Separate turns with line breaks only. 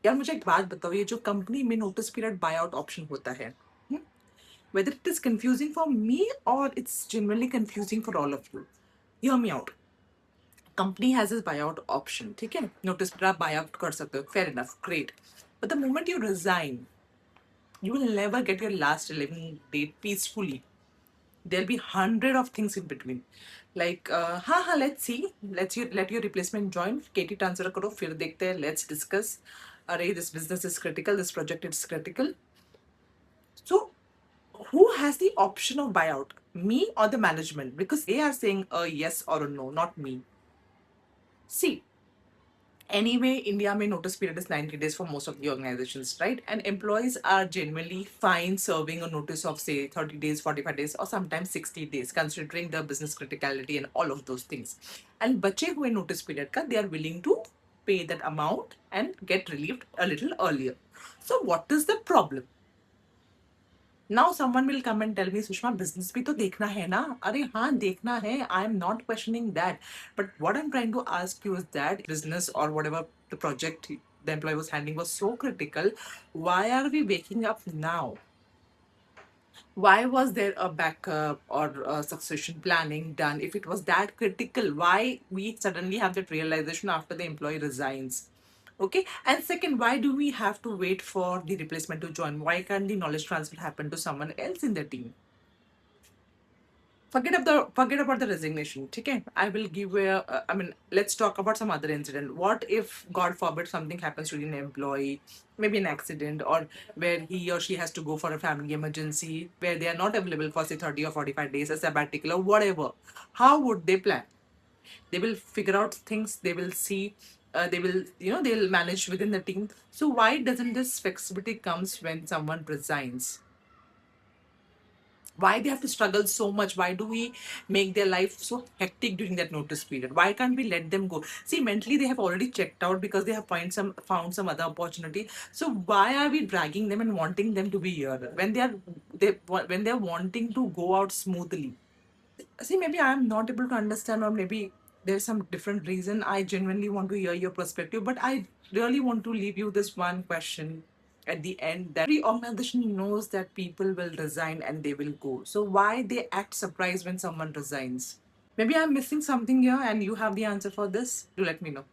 यार मुझे एक बात बताओ, ये जो कंपनी में notice period by out option होता है, whether it is confusing for me or it's generally confusing for all of you, hear me out. Company has is by out option, ठीक है, नोटिस पीरियड आप bye out कर सकते हो, fair enough, great, but the moment you resign you will never get your last 11 date peacefully. There'll be hundred of things in between, like let's see, let your replacement join, KT transfer करो, फिर देखते हैं, let's discuss, अरे this business is critical, this project is critical. So who has the option of buyout, me or the management? Because they are saying a yes or a no, not me. See, anyway, India may notice period is 90 days for most of the organizations, right? And employees are generally fine serving a notice of say 30 days, 45 days, or sometimes 60 days, considering the business criticality and all of those things. And bache hue notice period ka, they are willing to pay that amount and get relieved a little earlier. So what is the problem? Now someone will come and tell me, Sushma, business bhi to dekhna hai na? Arey haan, dekhna hai. I am not questioning that. But what I'm trying to ask you is that business or whatever the project the employee was handling was so critical. Why are we waking up now? Why was there a backup or a succession planning done if it was that critical? Why we suddenly have that realization after the employee resigns? Okay, and second, why do we have to wait for the replacement to join? Why can't the knowledge transfer happen to someone else in the team? Forget about the resignation. Okay, I will give a. I mean, let's talk about some other incident. What if, God forbid, something happens to an employee, maybe an accident, or where he or she has to go for a family emergency, where they are not available for say 30 or 45 days, a sabbatical or whatever. How would they plan? They will figure out things. They will see. They will, they'll manage within the team. So why doesn't this flexibility comes when someone resigns? Why they have to struggle so much? Why do we make their life so hectic during that notice period? Why can't we let them go? See, mentally they have already checked out because they have found some other opportunity. So why are we dragging them and wanting them to be here when when they're wanting to go out smoothly? See, maybe I'm not able to understand, or maybe there's some different reason. I genuinely want to hear your perspective, but I really want to leave you this one question at the end, that every organization knows that people will resign and they will go. So why they act surprised when someone resigns? Maybe I'm missing something here and you have the answer for this. Do let me know.